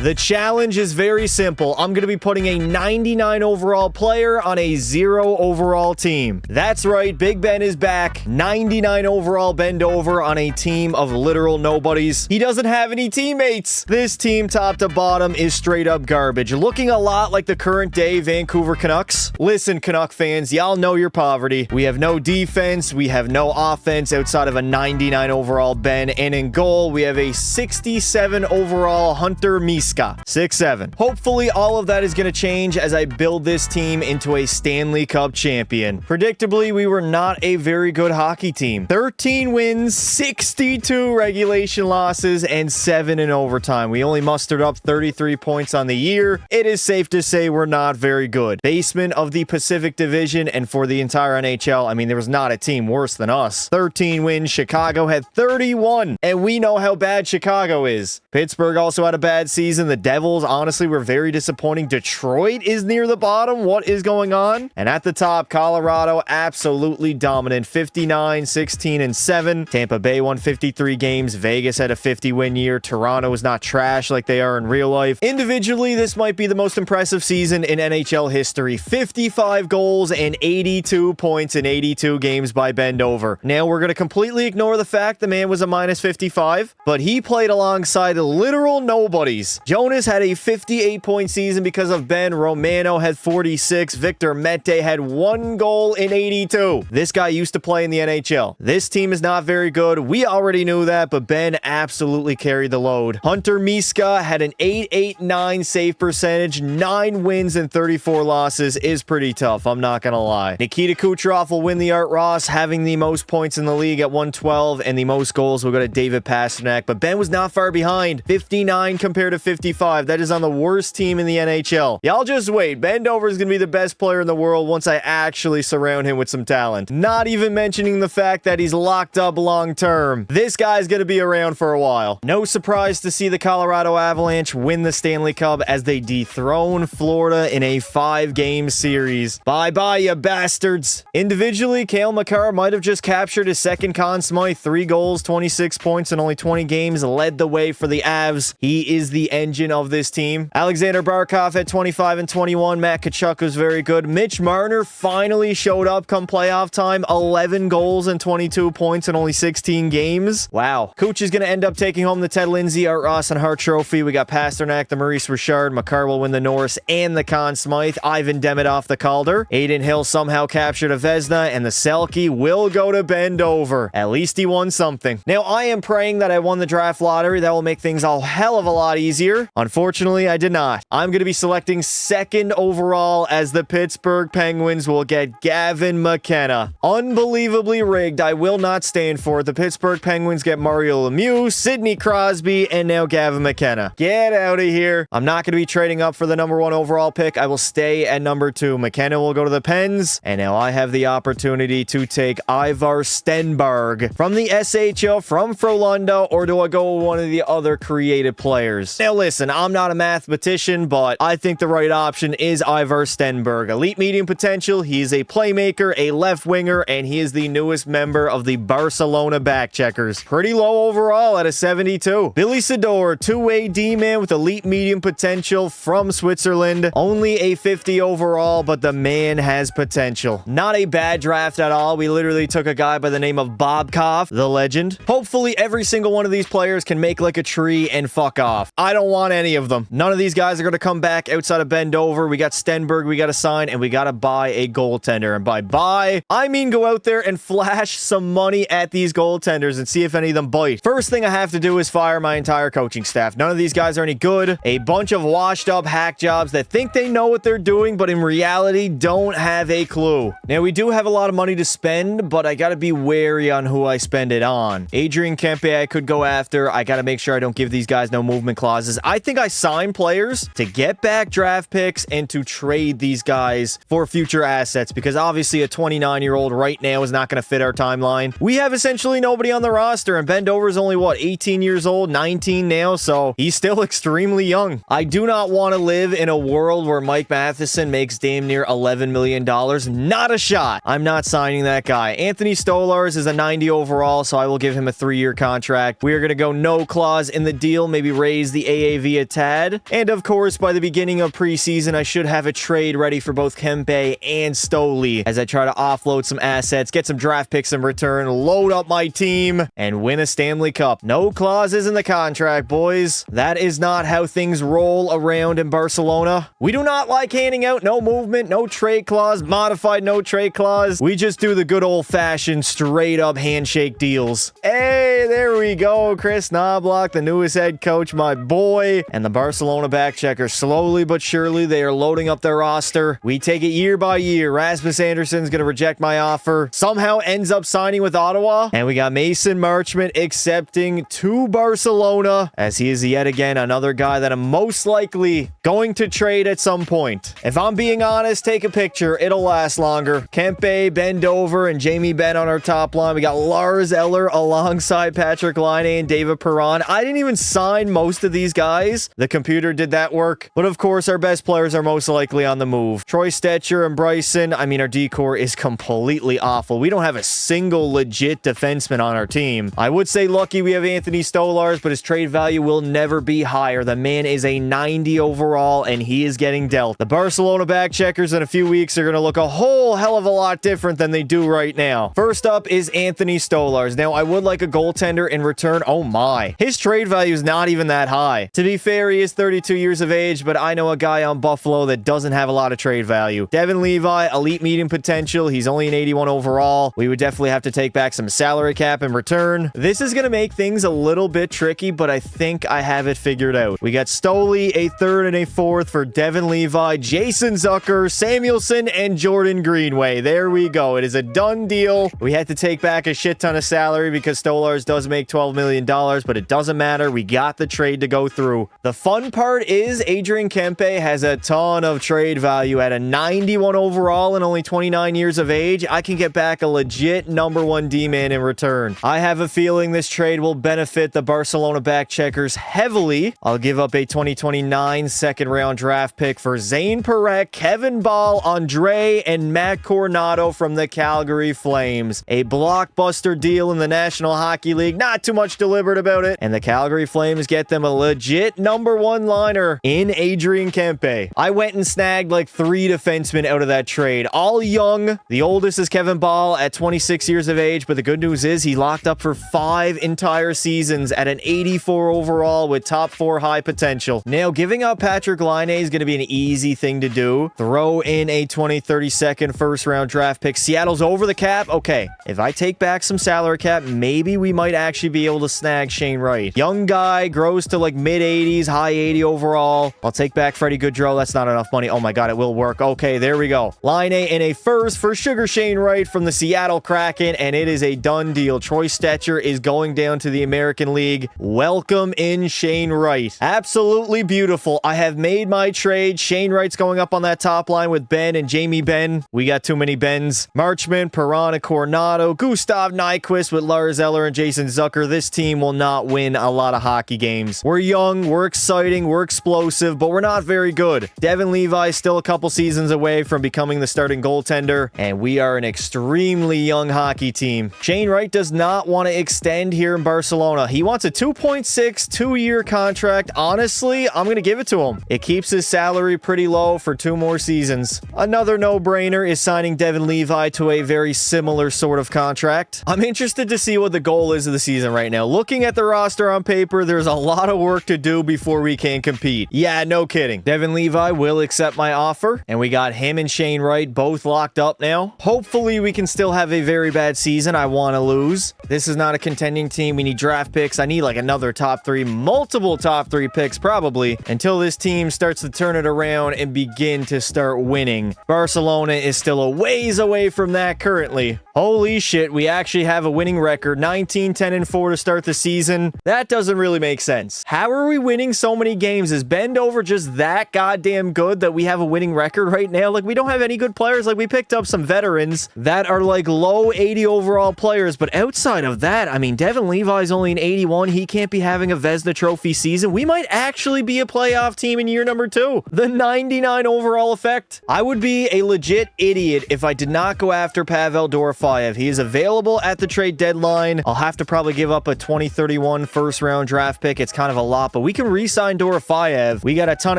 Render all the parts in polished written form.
The challenge is very simple. I'm going to be putting a 99 overall player on a 0 overall team. That's right, Big Ben is back. 99 overall bend over on a team of literal nobodies. He doesn't have any teammates. This team, top to bottom, is straight up garbage. Looking a lot like the current day Vancouver Canucks. Listen, Canuck fans, y'all know your poverty. We have no defense. We have no offense outside of a 99 overall Ben. And in goal, we have a 67 overall Hunter Miska. 6'7". Hopefully, all of that is going to change as I build this team into a Stanley Cup champion. Predictably, we were not a very good hockey team. 13 wins, 62 regulation losses, and 7 in overtime. We only mustered up 33 points on the year. It is safe to say we're not very good. Basement of the Pacific Division, and for the entire NHL, I mean, there was not a team worse than us. 13 wins. Chicago had 31, and we know how bad Chicago is. Pittsburgh also had a bad season. The Devils, honestly, were very disappointing. Detroit is near the bottom. What is going on? And at the top, Colorado, absolutely dominant. 59, 16, and 7. Tampa Bay won 53 games. Vegas had a 50-win year. Toronto is not trash like they are in real life. Individually, this might be the most impressive season in NHL history. 55 goals and 82 points in 82 games by bend over. Now, we're going to completely ignore the fact the man was a minus 55, but he played alongside literal nobodies. Jonas had a 58-point season because of Ben. Romano had 46. Victor Mete had 1 goal in 82. This guy used to play in the NHL. This team is not very good. We already knew that, but Ben absolutely carried the load. Hunter Miska had an 889 save percentage. 9 wins and 34 losses is pretty tough. I'm not going to lie. Nikita Kucherov will win the Art Ross, having the most points in the league at 112, and the most goals will go to David Pastrnak, but Ben was not far behind. 59 compared to 55. That is on the worst team in the NHL. Y'all just wait. Bendover is going to be the best player in the world once I actually surround him with some talent. Not even mentioning the fact that he's locked up long term. This guy's going to be around for a while. No surprise to see the Colorado Avalanche win the Stanley Cup as they dethrone Florida in a 5-game series. Bye-bye, you bastards. Individually, Cale Makar might have just captured his second Conn Smythe. 3 goals, 26 points in only 20 games, led the way for the Avs. He is the engine of this team. Alexander Barkov at 25 and 21. Matt Tkachuk was very good. Mitch Marner finally showed up come playoff time. 11 goals and 22 points in only 16 games. Wow. Cooch is going to end up taking home the Ted Lindsay, Art Ross, and Hart Trophy. We got Pasternak, the Maurice Richard. Makar will win the Norris and the Conn Smythe. Ivan Demidov the Calder. Aiden Hill somehow captured a Vezina, and the Selke will go to bend over. At least he won something. Now, I am praying that I won the draft lottery. That will make things a hell of a lot easier. Unfortunately, I did not. I'm going to be selecting 2nd overall as the Pittsburgh Penguins will get Gavin McKenna. Unbelievably rigged. I will not stand for it. The Pittsburgh Penguins get Mario Lemieux, Sidney Crosby, and now Gavin McKenna. Get out of here. I'm not going to be trading up for the number 1 overall pick. I will stay at number 2. McKenna will go to the Pens, and now I have the opportunity to take Ivar Stenberg from the SHL, from Frölunda, or do I go with one of the other creative players? Now listen, I'm not a mathematician, but I think the right option is Ivar Stenberg. Elite medium potential. He is a playmaker, a left winger, and he is the newest member of the Barcelona backcheckers. Pretty low overall at a 72. Billy Sador, 2-way D-man with elite medium potential from Switzerland. Only a 50 overall, but the man has potential. Not a bad draft at all. We literally took a guy by the name of Bobkov, the legend. Hopefully every single one of these players can make like a tree and fuck off. I don't want any of them. None of these guys are going to come back outside of bend over. We got Stenberg we got to sign, and we got to buy a goaltender. And by buy, I mean go out there and flash some money at these goaltenders and see if any of them bite. First thing I have to do is fire my entire coaching staff. None of these guys are any good. A bunch of washed up hack jobs that think they know what they're doing, but in reality don't have a clue. Now, we do have a lot of money to spend, but I got to be wary on who I spend it on. Adrian Kempe I could go after. I got to make sure I don't give these guys no movement clauses. I think I sign players to get back draft picks and to trade these guys for future assets, because obviously a 29-year-old right now is not going to fit our timeline. We have essentially nobody on the roster, and Bendover is only, what, 18 years old, 19 now, so he's still extremely young. I do not want to live in a world where Mike Matheson makes damn near $11 million. Not a shot. I'm not signing that guy. Anthony Stolars is a 90 overall, so I will give him a 3-year contract. We are going to go no clause in the deal, maybe raise the AAV a tad. And of course, by the beginning of preseason, I should have a trade ready for both Kempe and Stoli as I try to offload some assets, get some draft picks in return, load up my team, and win a Stanley Cup. No clauses in the contract, boys. That is not how things roll around in Barcelona. We do not like handing out no movement, no trade clause, modified no trade clause. We just do the good old-fashioned straight-up handshake deals. Hey, there we go. Chris Knobloch, the newest head coach, my boy. And the Barcelona backchecker, slowly but surely, they are loading up their roster. We take it year by year. Rasmus Anderson's going to reject my offer. Somehow ends up signing with Ottawa. And we got Mason Marchment accepting to Barcelona, as he is yet again another guy that I'm most likely going to trade at some point. If I'm being honest, take a picture. It'll last longer. Kempe, bend over, and Jamie Benn on our top line. We got Lars Eller alongside Patrick Laine and David Perron. I didn't even sign most of these guys. The computer did that work. But of course, our best players are most likely on the move. Troy Stetcher and Bryson. I mean, our decor is completely awful. We don't have a single legit defenseman on our team. I would say lucky we have Anthony Stolars, but his trade value will never be higher. The man is a 90 overall, and he is getting dealt. The Barcelona backcheckers in a few weeks are going to look a whole hell of a lot different than they do right now. First up is Anthony Stolars. Now, I would like a goaltender in return. Oh my. His trade value is not even that high. To be fair, he is 32 years of age, but I know a guy on Buffalo that doesn't have a lot of trade value. Devin Levi, elite medium potential. He's only an 81 overall. We would definitely have to take back some salary cap in return. This is going to make things a little bit tricky, but I think I have it figured out. We got Stoli, a third and a fourth for Devin Levi, Jason Zucker, Samuelson, and Jordan Greenway. There we go. It is a done deal. We had to take back a shit ton of salary because Stolars does make $12 million, but it doesn't matter. We got the trade to go through. The fun part is Adrian Kempe has a ton of trade value at a 91 overall and only 29 years of age. I can get back a legit number one D-man in return. I have a feeling this trade will benefit the Barcelona backcheckers heavily. I'll give up a 2029 second round draft pick for Zane Parekh, Kevin Ball, Andre, and Matt Coronado from the Calgary Flames. A blockbuster deal in the National Hockey League. Not too much deliberate about it. And the Calgary Flames get them a legit number one liner in Adrian Kempe. I went and snagged like 3 defensemen out of that trade. All young. The oldest is Kevin Ball at 26 years of age, but the good news is he locked up for 5 entire seasons at an 84 overall with top 4 high potential. Now, giving up Patrick Laine is going to be an easy thing to do. Throw in a 32nd first round draft pick. Seattle's over the cap. Okay, if I take back some salary cap, maybe we might actually be able to snag Shane Wright. Young guy, grows to like mid 80s, high 80 overall. I'll take back Freddie Goodrow. That's not enough money. Oh my god, it will work. Okay, there we go. Laine in a first for Sugar Shane Wright from the Seattle Kraken, and it is a done deal. Troy Stetcher is going down to the American League. Welcome in Shane Wright. Absolutely beautiful. I have made my trade. Shane Wright's going up on that top line with Ben and Jamie Benn. We got too many Bens. Marchment, Perron, and Coronado, Gustav Nyquist with Lars Eller and Jason Zucker. This team will not win a lot of hockey games. We're young, we're exciting, we're explosive, but we're not very good. Devin Levi is still a couple seasons away from becoming the starting goaltender, and we are an extremely young hockey team. Shane Wright does not want to extend here in Barcelona. He wants a 2.6 2-year contract. Honestly, I'm going to give it to him. It keeps his salary pretty low for 2 more seasons. Another no-brainer is signing Devin Levi to a very similar sort of contract. I'm interested to see what the goal is of the season right now. Looking at the roster on paper, there's a lot of work to do before we can compete. Yeah, no kidding. Devin Levi will accept my offer, and we got him and Shane Wright both locked up now. Hopefully, we can still have a very bad season. I want to lose. This is not a contending team. We need draft picks. I need like another top 3, multiple top 3 picks probably, until this team starts to turn it around and begin to start winning. Barcelona is still a ways away from that currently. Holy shit, we actually have a winning record. 19-10-4 to start the season. That doesn't really make sense. How are we winning so many games? Is Bend Over just that goddamn good that we have a winning record right now? Like, we don't have any good players. Like, we picked up some veterans that are like low 80 overall players, but outside of that, I mean, Devin Levi's only an 81. He can't be having a Vezina Trophy season. We might actually be a playoff team in year number 2. The 99 overall effect. I would be a legit idiot if I did not go after Pavel Dorofeyev. He is available at the trade deadline. I'll have to probably give up a 2031 first round draft pick. It's kind of a lot, but we can re-sign Dorofeyev. We got a ton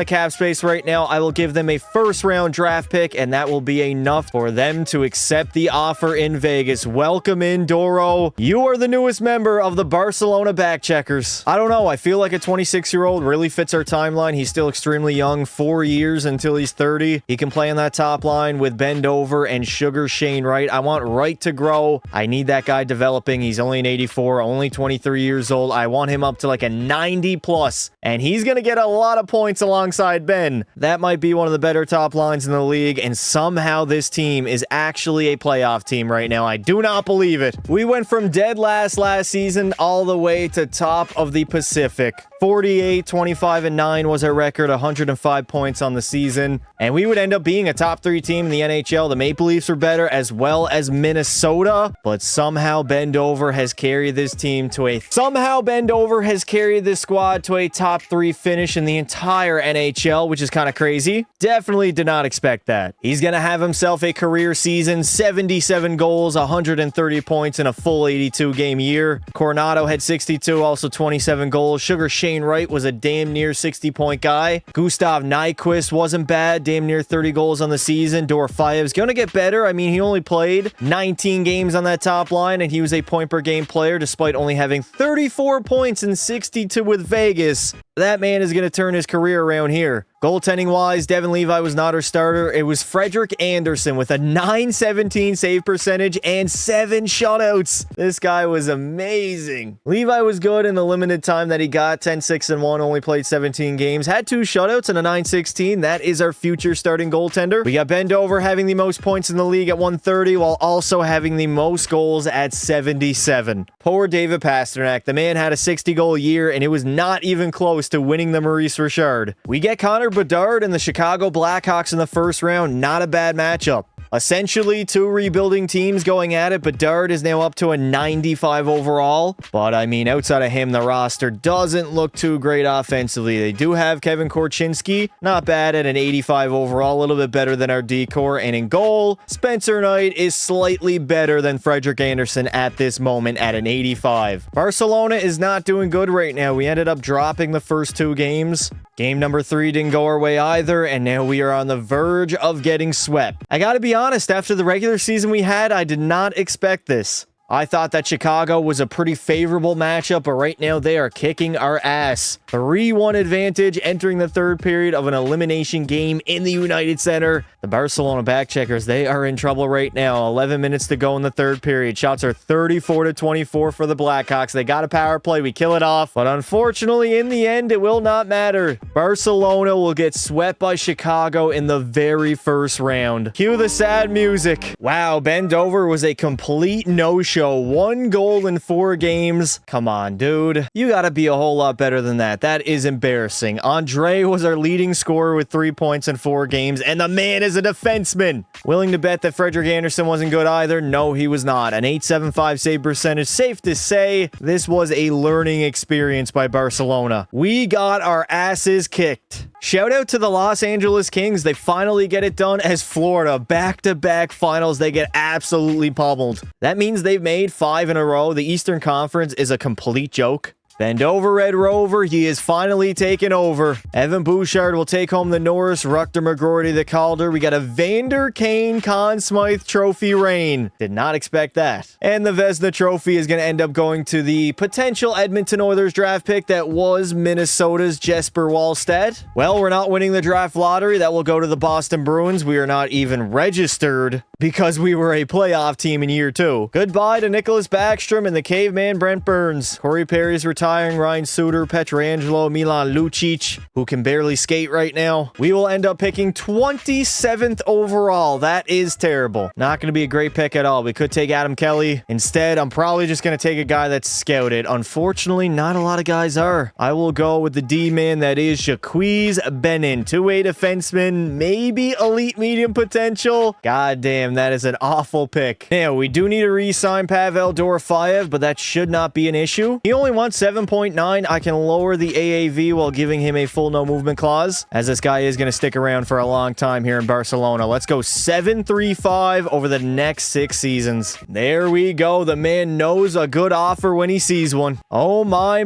of cap space right now. I will give them a first-round draft pick, and that will be enough for them to accept the offer in Vegas. Welcome in, Doro. You are the newest member of the Barcelona backcheckers. I don't know. I feel like a 26-year-old really fits our timeline. He's still extremely young, 4 years until he's 30. He can play on that top line with Bendover and Sugar Shane Wright. I want Wright to grow. I need that guy developing. He's only an 84, only 23 years old. I want him up to like a 90 plus, and he's going to get a lot of points alongside Ben. That might be one of the better top lines in the league, and somehow this team is actually a playoff team right now. I do not believe it. We went from dead last season all the way to top of the Pacific. 48, 25, and 9 was our record, 105 points on the season, and we would end up being a top 3 team in the NHL. The Maple Leafs were better, as well as Minnesota, but somehow Bendover has carried this team to a squad to a top 3 finish in the entire NHL, which is kind of crazy. Definitely did not expect that. He's gonna have himself a career season, 77 goals, 130 points in a full 82 game year. Coronado had 62, also 27 goals. Sugar Shane Wright was a damn near 60-point guy. Gustav Nyquist wasn't bad, damn near 30 goals on the season. Dorofeyev's going to get better. I mean, he only played 19 games on that top line, and he was a point-per-game player despite only having 34 points in 62 with Vegas. That man is going to turn his career around here. Goaltending-wise, Devin Levi was not our starter. It was Frederik Andersen with a .917 save percentage and 7 shutouts. This guy was amazing. Levi was good in the limited time that he got, 10-6-1, only played 17 games. Had 2 shutouts and a .916. That is our future starting goaltender. We got Bendover having the most points in the league at 130, while also having the most goals at 77. Poor David Pastrnak. The man had a 60-goal year, and it was not even close to winning the Maurice Richard. We get Connor Bedard and the Chicago Blackhawks in the first round. Not a bad matchup. Essentially, 2 rebuilding teams going at it. Bedard is now up to a 95 overall. But, I mean, outside of him, the roster doesn't look too great offensively. They do have Kevin Korchinski. Not bad at an 85 overall. A little bit better than our D-core. And in goal, Spencer Knight is slightly better than Frederik Andersen at this moment at an 85. Barcelona is not doing good right now. We ended up dropping the first 2 games. Game number 3 didn't go our way either, and now we are on the verge of getting swept. I gotta be honest, after the regular season we had, I did not expect this. I thought that Chicago was a pretty favorable matchup, but right now they are kicking our ass. 3-1 advantage entering the third period of an elimination game in the United Center. The Barcelona backcheckers, they are in trouble right now. 11 minutes to go in the third period. Shots are 34-24 for the Blackhawks. They got a power play. We kill it off. But unfortunately, in the end, it will not matter. Barcelona will get swept by Chicago in the very first round. Cue the sad music. Wow, Bendover was a complete no-show. 1 goal in 4 games. Come on, dude. You gotta be a whole lot better than that. That is embarrassing. Andre was our leading scorer with 3 points in 4 games, and the man is a defenseman. Willing to bet that Frederik Andersen wasn't good either? No, he was not. An .875 save percentage. Safe to say, this was a learning experience by Barcelona. We got our asses kicked. Shout out to the Los Angeles Kings. They finally get it done as Florida. Back-to-back finals. They get absolutely pummeled. That means they've made 5 in a row. The Eastern Conference is a complete joke. Bendover Red Rover, he is finally taken over. Evan Bouchard will take home the Norris, Rutger McGroarty the Calder. We got a Vander Kane Conn Smythe Trophy reign. Did not expect that. And the Vezina Trophy is going to end up going to the potential Edmonton Oilers draft pick that was Minnesota's Jesper Wallstedt. Well, we're not winning the draft lottery. That will go to the Boston Bruins. We are not even registered because we were a playoff team in year 2. Goodbye to Nicholas Backstrom and the caveman Brent Burns. Corey Perry's retiring. Ryan Suter, Pietrangelo, Milan Lucic, who can barely skate right now. We will end up picking 27th overall. That is terrible. Not going to be a great pick at all. We could take Adam Kelly. Instead, I'm probably just going to take a guy that's scouted. Unfortunately, not a lot of guys are. I will go with the D-man that is Jacques Benin. 2-way defenseman, maybe elite medium potential. God damn, that is an awful pick. Now, we do need to re-sign Pavel Dorofeyev, but that should not be an issue. He only wants 7 7.9. I can lower the AAV while giving him a full no movement clause, as this guy is going to stick around for a long time here in Barcelona. Let's go 7.35 over the next 6 seasons. There we go. The man knows a good offer when he sees one. Oh my.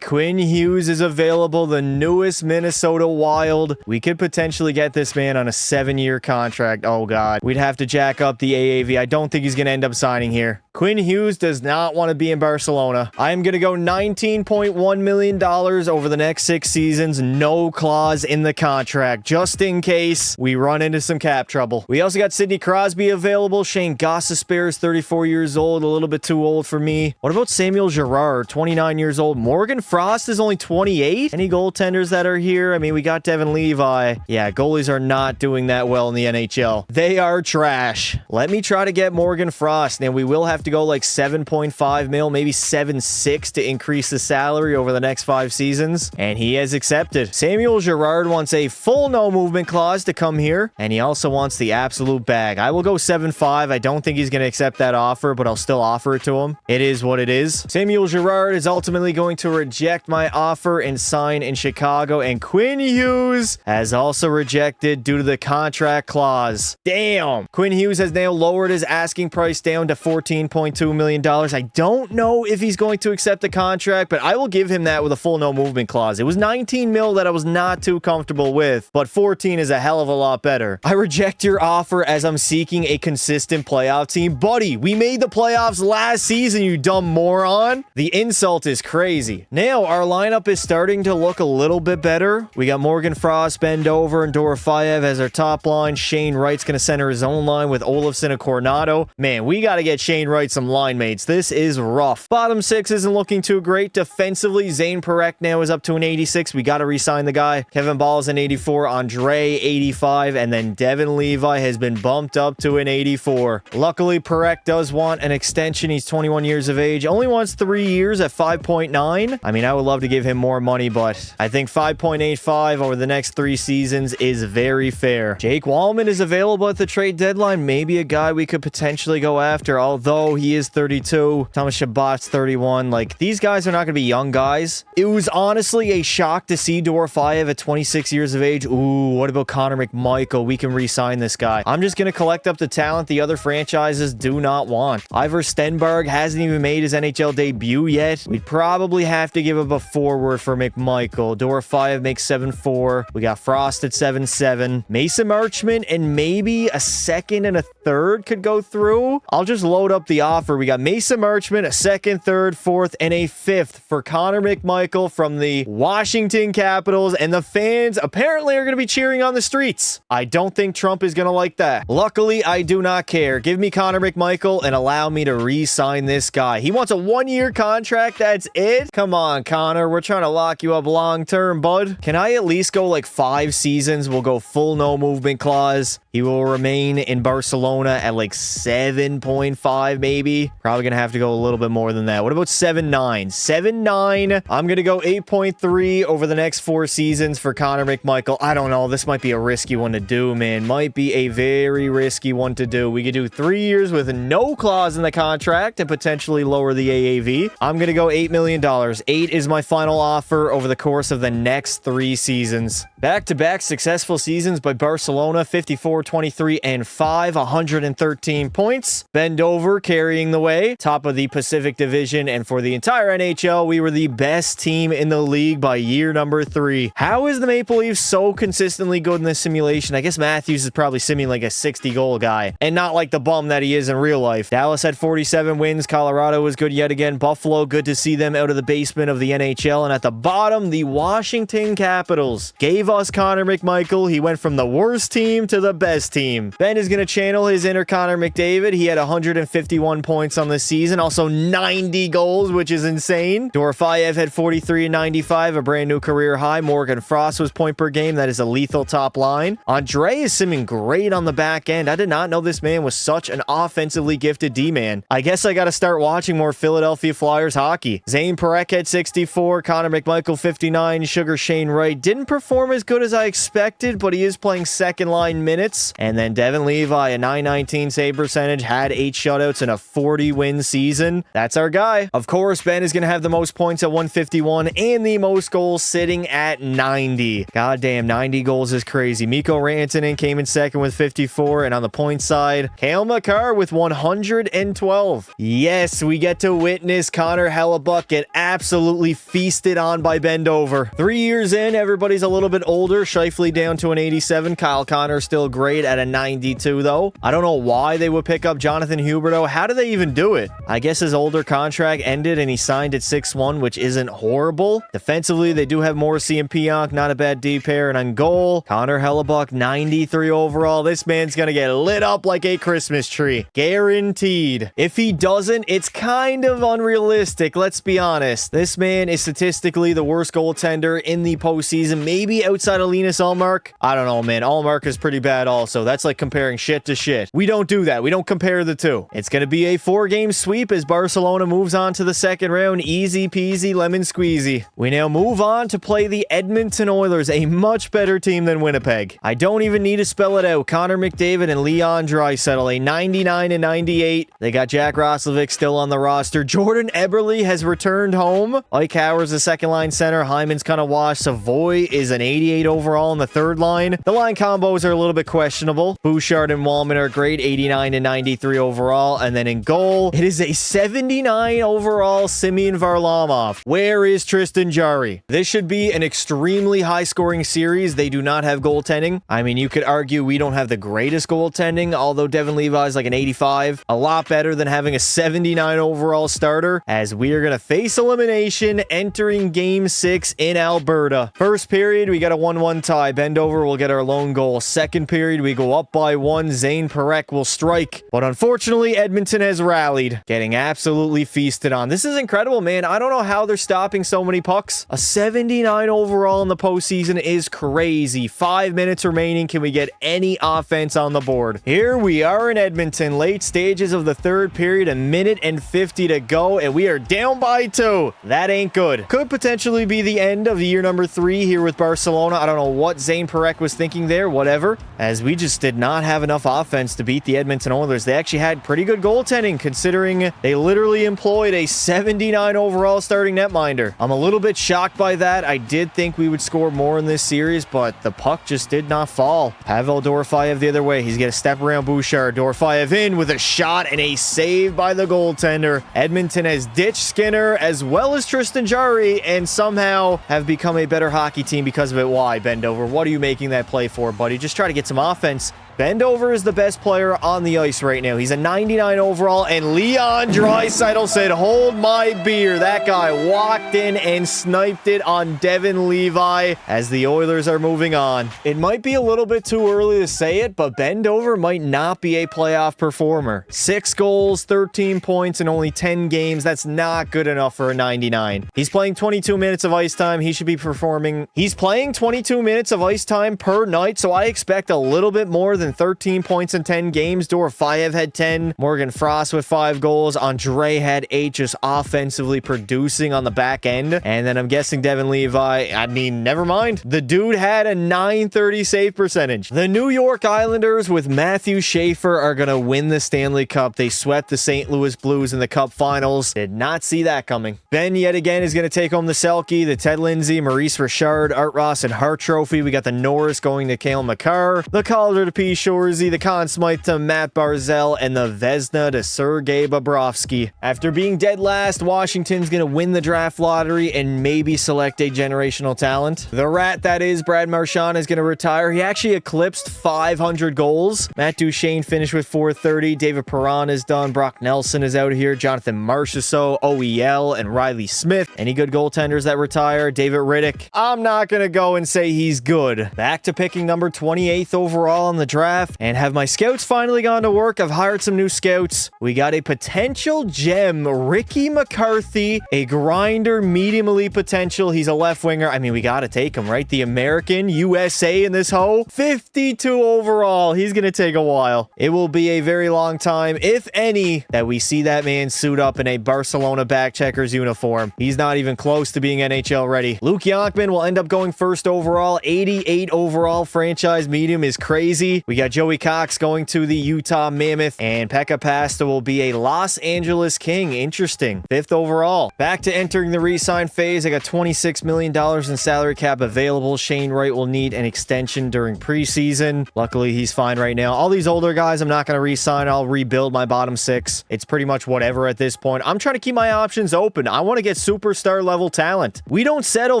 Quinn Hughes is available, the newest Minnesota Wild. We could potentially get this man on a 7-year contract. Oh god. We'd have to jack up the AAV. I don't think he's going to end up signing here. Quinn Hughes does not want to be in Barcelona. I'm going to go $19.1 million over the next 6 seasons. No clause in the contract, just in case we run into some cap trouble. We also got Sidney Crosby available. Shane Gostisbehere is 34 years old, a little bit too old for me. What about Samuel Girard, 29 years old? Morgan Frost is only 28. Any goaltenders that are here? I mean, we got Devin Levi. Yeah, goalies are not doing that well in the NHL. They are trash. Let me try to get Morgan Frost. Now, we will have to go like 7.5 mil, maybe 7.6 to increase the salary over the next 5 seasons, and he has accepted. Samuel Girard wants a full no movement clause to come here, and he also wants the absolute bag. I will go 7.5. I don't think he's going to accept that offer, but I'll still offer it to him. It is what it is. Samuel Girard is ultimately going to reject my offer and sign in Chicago, and Quinn Hughes has also rejected due to the contract clause. Damn. Quinn Hughes has now lowered his asking price down to $14.2 million. I don't know if he's going to accept the contract, but I will give him that with a full no movement clause. It was 19 mil that I was not too comfortable with, but 14 is a hell of a lot better. I reject your offer as I'm seeking a consistent playoff team. Buddy, we made the playoffs last season, you dumb moron. The insult is crazy. Now, our lineup is starting to look a little bit better. We got Morgan Frost, Bendover, and Dorofeyev as our top line. Shane Wright's going to center his own line with Olofsson and Coronado. Man, we got to get Shane Wright some line mates. This is rough. Bottom 6 isn't looking too great. Defensively, Zane Parekh now is up to an 86. We got to re-sign the guy. Kevin Ball's an 84. Andre, 85. And then Devin Levi has been bumped up to an 84. Luckily, Parekh does want an extension. He's 21 years of age. Only wants 3 years at 5.9. I mean, I would love to give him more money, but I think 5.85 over the next 3 seasons is very fair. Jake Wallman is available at the trade deadline. Maybe a guy we could potentially go after, although he is 32. Thomas Chabot's 31. Like, these guys are not going to be young guys. It was honestly a shock to see Dorofeyev at 26 years of age. Ooh, what about Connor McMichael? We can re-sign this guy. I'm just going to collect up the talent the other franchises do not want. Ivor Stenberg hasn't even made his NHL debut yet. We'd probably have to give up a forward for McMichael. Dorofeyev makes 7.4. We got Frost at 7.7. Mason Marchment and maybe a second and a third could go through. I'll just load up the offer. We got Mason Marchment, a second, third, fourth, and a fifth for Connor McMichael from the Washington Capitals, and the fans apparently are going to be cheering on the streets. I don't think Trump is going to like that. Luckily, I do not care. Give me Connor McMichael and allow me to re-sign this guy. He wants a 1-year contract. That's it? Come on, Connor. We're trying to lock you up long-term, bud. Can I at least go like 5 seasons? We'll go full no movement clause. He will remain in Barcelona at like 7.5 maybe. Probably going to have to go a little bit more than that. What about 7.9? 7.9. I'm going to go 8.3 over the next 4 seasons for Connor McMichael. I don't know. This might be a risky one to do, man. Might be a very risky one to do. We could do 3 years with no clause in the contract and potentially lower the AAV. I'm going to go $8 million. 8 is my final offer over the course of the next 3 seasons. Back-to-back successful seasons by Barcelona, 54, 23, and 5, 113 points. Bendover carrying the way, top of the Pacific Division, and for the entire NHL, we were the best team in the league by year number 3. How is the Maple Leafs so consistently good in this simulation? I guess Matthews is probably simming like a 60-goal guy, and not like the bum that he is in real life. Dallas had 47 wins. Colorado was good yet again. Buffalo, good to see them out of the basement of the NHL. And at the bottom, the Washington Capitals gave us Connor McMichael. He went from the worst team to the best team. Ben is going to channel his inner Connor McDavid. He had 151 points on the season, also 90 goals, which is insane. Dorofeyev had 43 and 95, a brand new career high. Morgan Frost was point per game. That is a lethal top line. Andre is simming great on the back end. I did not know this man was such an offensively gifted D-man. I guess I got to start watching more Philadelphia Flyers hockey. Zane Parekh had 64, Connor McMichael 59, Sugar Shane Wright didn't perform as good as I expected, but he is playing second line minutes. And then Devin Levi, a 919 save percentage, had 8 shutouts in a 40-win season. That's our guy. Of course, Ben is going to have the most points at 151 and the most goals sitting at 90. Goddamn, 90 goals is crazy. Mikko Rantanen came in second with 54, and on the point side, Cale Makar with 112. Yes, we get to witness Connor Hellebuyck get absolutely feasted on by Bendover. 3 years in, everybody's a little bit older. Scheifele down to an 87. Kyle Connor still great at a 92, though. I don't know why they would pick up Jonathan Huberdeau. How do they even do it? I guess his older contract ended and he signed at 6-1, which isn't horrible. Defensively, they do have Morrissey and Pionk, not a bad D pair. And on goal, Connor Hellebuyck, 93 overall. This man's gonna get lit up like a Christmas tree. Guaranteed. If he doesn't, it's kind of unrealistic, let's be honest. This man is statistically the worst goaltender in the postseason, maybe outside of Linus Ullmark. I don't know, man. Ullmark is pretty bad also. That's like comparing shit to shit. We don't do that. We don't compare the two. It's gonna be a 4-game sweep as Barcelona moves on to the second round. Easy peasy lemon squeezy. We now move on to play the Edmonton Oilers, a much better team than Winnipeg. I don't even need to spell it out. Connor McDavid and Leon Draisaitl, a 99 and 98. They got Jack Roslovic still on the roster. Jordan Eberle has returned home. Ike Howard's the second line center. Hyman's kind of washed. Savoy is an 88 overall in the third line. The line combos are a little bit questionable. Bouchard and Wallman are great, 89 and 93 overall. And then in goal, it is a 79 overall Semyon Varlamov. Where is Tristan Jarry? This should be an extremely high-scoring series. They do not have goaltending. I mean, you could argue we don't have the greatest goaltending, although Devin Levi is like an 85. A lot better than having a 79 overall starter, as we are going to face elimination entering Game 6 in Alberta. First period, we got a 1-1 tie. Bendover will get our lone goal. Second period, we go up by 1. Zane Parekh will strike. But unfortunately, Edmonton has rallied, getting absolutely feasted on. This is incredible, man. I don't know how they're stopping so many pucks. A 79 overall in the postseason is crazy. 5 minutes remaining. Can we get any offense on the board? Here we are in Edmonton, late stages of the third period, a minute and 50 to go, and we are down by 2. That ain't good. Could potentially be the end of year number 3 here with Barcelona. I don't know what Zane Parekh was thinking there, whatever, as we just did not have enough offense to beat the Edmonton Oilers. They actually had pretty good goaltending, considering they literally employed a 79 overall starting netminder. I'm a little bit shocked by that. I did think we would score more in this series, but the puck just did not fall. Pavel Dorofeyev the other way. He's going to step around Bouchard. Dorofeyev in with a shot and a save by the goaltender. Edmonton has ditched Skinner as well as Tristan Jarry and somehow have become a better hockey team because of it. Why, Bendover? What are you making that play for, buddy? Just try to get some offense. Bendover is the best player on the ice right now. He's a 99 overall, and Leon Draisaitl said, hold my beer. That guy walked in and sniped it on Devin Levi as the Oilers are moving on. It might be a little bit too early to say it, but Bendover might not be a playoff performer. 6 goals, 13 points in only 10 games. That's not good enough for a 99. He's playing 22 minutes of ice time. He should be performing. He's playing 22 minutes of ice time per night, so I expect a little bit more than 13 points in 10 games. Dorofeyev had 10. Morgan Frost with 5 goals. Andre had 8, just offensively producing on the back end. And then I'm guessing Devin Levi, I mean, never mind. The dude had a 930 save percentage. The New York Islanders with Matthew Schaefer are going to win the Stanley Cup. They swept the St. Louis Blues in the Cup Finals. Did not see that coming. Ben yet again is going to take home the Selke, the Ted Lindsay, Maurice Richard, Art Ross, and Hart Trophy. We got the Norris going to Cale Makar, the Calder to P. Shorzy, the Conn Smythe to Matt Barzal, and the Vezina to Sergei Bobrovsky. After being dead last, Washington's going to win the draft lottery and maybe select a generational talent. The rat that is Brad Marchand is going to retire. He actually eclipsed 500 goals. Matt Duchene finished with 430. David Perron is done. Brock Nelson is out here. Jonathan Marchessault, OEL, and Riley Smith. Any good goaltenders that retire? David Riddick. I'm not going to go and say he's good. Back to picking number 28th overall in the draft. And have my scouts finally gone to work? I've hired some new scouts. We got a potential gem, Ricky McCarthy, a grinder, medium elite potential. He's a left winger. I mean, we got to take him, right? The American USA in this hoe. 52 overall. He's going to take a while. It will be a very long time, if any, that we see that man suit up in a Barcelona backcheckers uniform. He's not even close to being NHL ready. Luke Yonkman will end up going first overall. 88 overall franchise medium is crazy. We We got Joey Cox going to the Utah Mammoth, and Pekka Pasta will be a Los Angeles King. Interesting. 5th overall. Back to entering the re-sign phase. I got $26 million in salary cap available. Shane Wright will need an extension during preseason. Luckily, he's fine right now. All these older guys, I'm not going to re-sign. I'll rebuild my bottom 6. It's pretty much whatever at this point. I'm trying to keep my options open. I want to get superstar level talent. We don't settle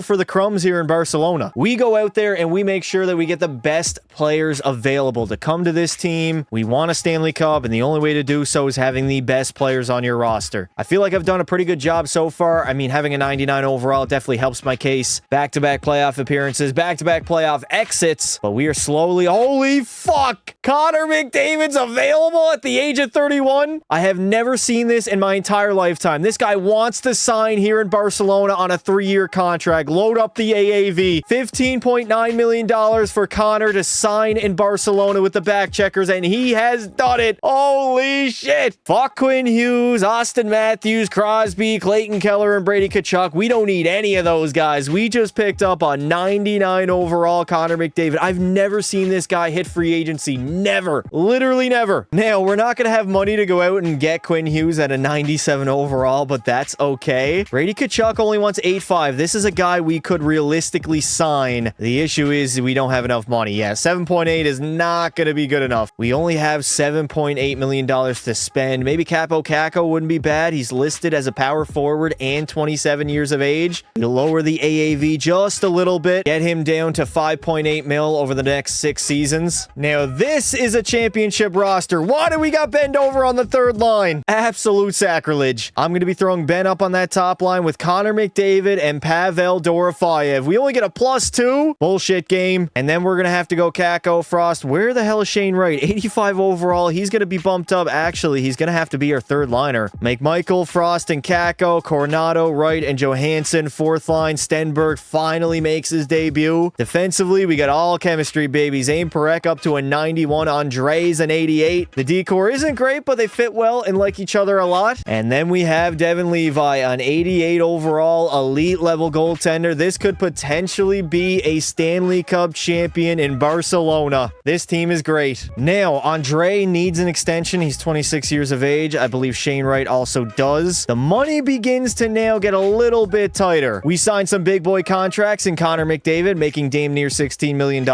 for the crumbs here in Barcelona. We go out there and we make sure that we get the best players available to come to this team. We want a Stanley Cup, and the only way to do so is having the best players on your roster. I feel like I've done a pretty good job so far. I mean, having a 99 overall definitely helps my case. Back-to-back playoff appearances, back-to-back playoff exits, but we are slowly... Holy fuck! Connor McDavid's available at the age of 31? I have never seen this in my entire lifetime. This guy wants to sign here in Barcelona on a 3-year contract. Load up the AAV. $15.9 million for Connor to sign in Barcelona with the back checkers, and he has done it. Holy shit. Fuck Quinn Hughes, Austin Matthews, Crosby, Clayton Keller, and Brady Tkachuk. We don't need any of those guys. We just picked up a 99 overall Connor McDavid. I've never seen this guy hit free agency. Never. Literally never. Now, we're not going to have money to go out and get Quinn Hughes at a 97 overall, but that's okay. Brady Tkachuk only wants 8.5. This is a guy we could realistically sign. The issue is we don't have enough money. Yeah, 7.8 is not going to be good enough. We only have $7.8 million to spend. Maybe Capo Caco wouldn't be bad. He's listed as a power forward and 27 years of age. We'll lower the AAV just a little bit. Get him down to 5.8 mil over the next 6 seasons. Now, this is a championship roster. Why do we got Ben over on the 3rd line? Absolute sacrilege. I'm going to be throwing Ben up on that top line with Connor McDavid and Pavel Dorofeyev. We only get a +2. Bullshit game. And then we're going to have to go Kako, Frost. Where the hell is Shane Wright? 85 overall. He's going to be bumped up. Actually, he's going to have to be our 3rd liner. Make Michael, Frost, and Kako, Coronado, Wright, and Johansson. 4th line. Stenberg finally makes his debut. Defensively, we got all chemistry, baby. Zane Parekh up to a 91. Andres an 88. The decor isn't great, but they fit well and like each other a lot. And then we have Devin Levi, an 88 overall elite level goaltender. This could potentially be a Stanley Cup champion in Barcelona. This team is great. Now, Andre needs an extension. He's 26 years of age. I believe Shane Wright also does. The money begins to now get a little bit tighter. We signed some big boy contracts in Connor McDavid, making damn near $16 million.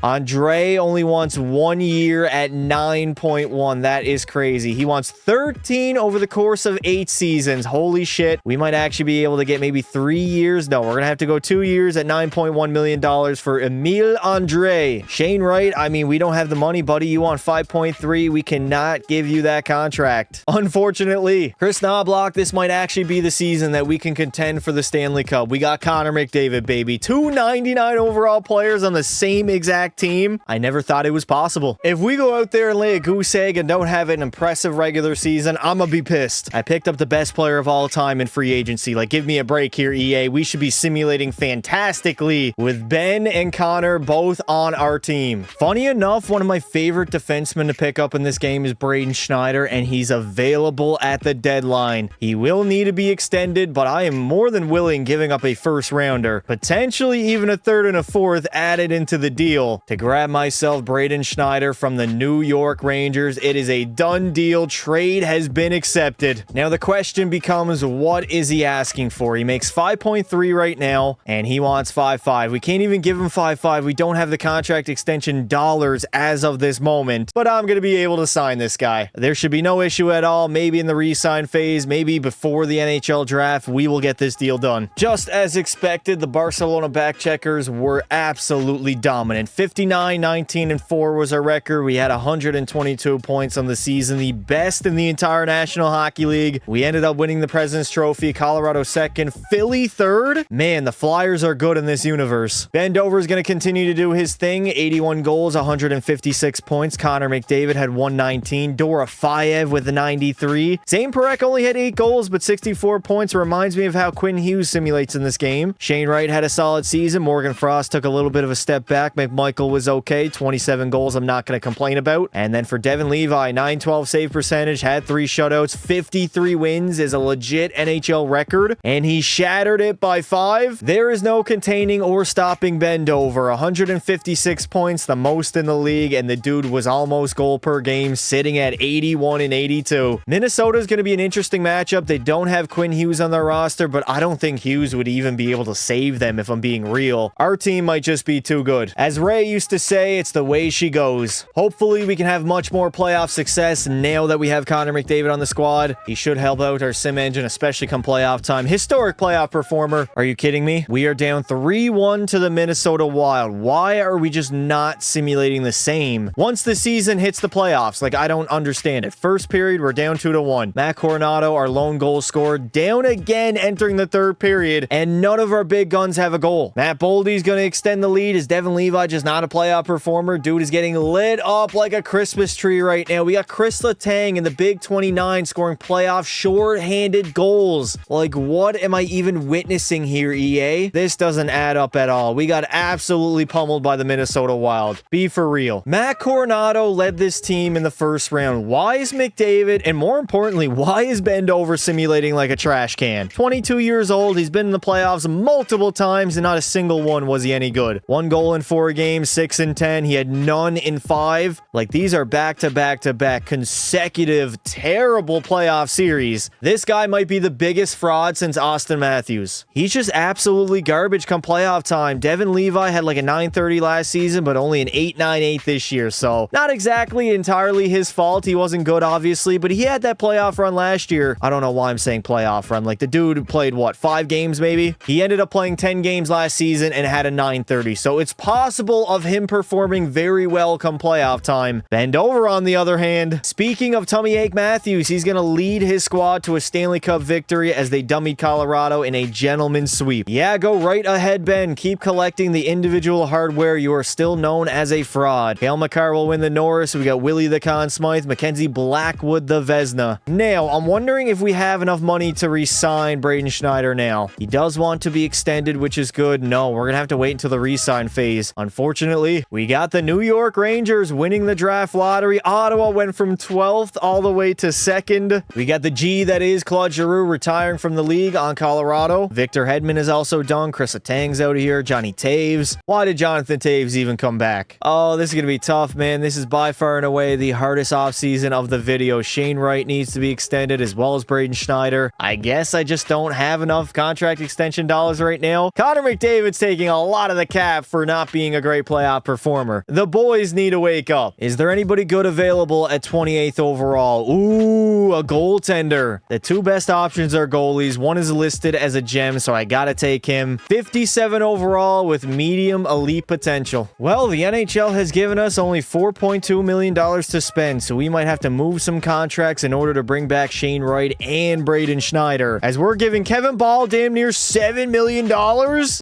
Andre only wants 1 year at 9.1. That is crazy. He wants 13 over the course of 8 seasons. Holy shit. We might actually be able to get maybe 3 years. No, we're going to have to go 2 years at $9.1 million for Emile Andre. Shane Wright, I mean, we don't have the money, buddy. You want 5.3. We cannot give you that contract. Unfortunately. Chris Knobloch, this might actually be the season that we can contend for the Stanley Cup. We got Connor McDavid, baby. 2 99 overall players on the same exact team. I never thought it was possible. If we go out there and lay a goose egg and don't have an impressive regular season, I'm gonna be pissed. I picked up the best player of all time in free agency. Like, give me a break here, EA. We should be simulating fantastically with Ben and Connor both on our team. Funny enough, one of my favorite defensemen to pick up in this game is Braden Schneider, and he's available at the deadline. He will need to be extended, but I am more than willing giving up a 1st rounder, potentially even a 3rd and a 4th added into the deal to grab myself Braden Schneider from the New York Rangers. It is a done deal. Trade has been accepted. Now the question becomes, what is he asking for? He makes 5.3 right now, and he wants 5.5. We can't even give him 5.5. We don't have the contract extension dollars as of this moment, but I'm going to be able to sign this guy. There should be no issue at all. Maybe in the re-sign phase, maybe before the NHL draft, we will get this deal done. Just as expected, the Barcelona backcheckers were absolutely dominant. 59, 19, and 4 was our record. We had 122 points on the season, the best in the entire National Hockey League. We ended up winning the President's Trophy, Colorado 2nd, Philly 3rd. Man, the Flyers are good in this universe. Ben Dover is going to continue to do his thing. 81 goals, 156 points. Connor McDavid had 119. Dorofeyev with the 93. Zane Parekh only had 8 goals, but 64 points. Reminds me of how Quinn Hughes simulates in this game. Shane Wright had a solid season. Morgan Frost took a little bit of a step back. McMichael was okay. 27 goals, I'm not going to complain about. And then for Devin Levi, 912 save percentage, had 3 shutouts. 53 wins is a legit NHL record, and he shattered it by 5. There is no containing or stopping Ben Dover. 156 points, the most in the league, and the dude was almost goal per game, sitting at 81 and 82. Minnesota's going to be an interesting matchup. They don't have Quinn Hughes on their roster, but I don't think Hughes would even be able to save them if I'm being real. Our team might just be too good. As Ray used to say, it's the way she goes. Hopefully, we can have much more playoff success now that we have Connor McDavid on the squad. He should help out our sim engine, especially come playoff time. Historic playoff performer. Are you kidding me? We are down 3-1 to the Minnesota Wild. Why are we just not simulating the same once the season hits the playoffs? Like, I don't understand it. First period, we're down 2-1. Matt Coronado, our lone goal scorer, down again entering the third period, and none of our big guns have a goal. Matt Boldy's going to extend the lead. Is Devin Levi just not a playoff performer? Dude is getting lit up like a Christmas tree right now. We got Chris Letang in the Big 29 scoring playoff short-handed goals. Like, what am I even witnessing here, EA? This doesn't add up at all. We got absolutely pummeled by the Minnesota Wild. Be for real. Matt Coronado led this team in the first round. Why is McDavid, and more importantly, why is Bendover simulating like a trash can? 22 years old, he's been in the playoffs multiple times, and not a single one was he any good. 1 goal in 4 games, 6 in 10. He had none in 5. Like, these are back-to-back-to-back consecutive terrible playoff series. This guy might be the biggest fraud since Austin Matthews. He's just absolutely garbage come playoff time. Devin Levi had like a 930 last season, but only an 898 this year, so not exactly entirely his fault. He wasn't good, obviously, but he had that playoff run last year. I don't know why I'm saying playoff run. Like, the dude played, what, 5 games maybe? He ended up playing 10 games last season and had a 930, so it's possible of him performing very well come playoff time. Bendover, on the other hand, speaking of Tummy Ache Matthews, he's going to lead his squad to a Stanley Cup victory as they dummied Colorado in a gentleman's sweep. Yeah, go right ahead, Ben. Keep collecting the individual hardware. You are still known as a fraud. Cale Makar will win the Norris. We got Willie the Conn Smythe, Mackenzie Blackwood the Vezina. Now, I'm wondering if we have enough money to re-sign Braden Schneider now. He does want to be extended, which is good. No, we're going to have to wait until the re-sign phase. Unfortunately, we got the New York Rangers winning the draft lottery. Ottawa went from 12th all the way to 2nd. We got the G that is Claude Giroux retiring from the league on Colorado. Victor Hedman is also done. Chris Letang's out of here. Johnny Taves. Why did Jonathan Taves even come back? Oh, this is going to be tough, man. This is by far and away the hardest offseason of the video. Shane Wright needs to be extended, as well as Braden Schneider. I guess I just don't have enough contract extension dollars right now. Connor McDavid's taking a lot of the cap for not being a great playoff performer. The boys need to wake up. Is there anybody good available at 28th overall? Ooh, a goaltender. The 2 best options are goalies. One is listed as a gem, so I gotta take him. 57 overall with medium elite potential. Well, the NHL has given us only $4.2 million to spend, so we might have to move some contracts in order to bring back Shane Wright and Braden Schneider, as we're giving Kevin Ball damn near $7 million.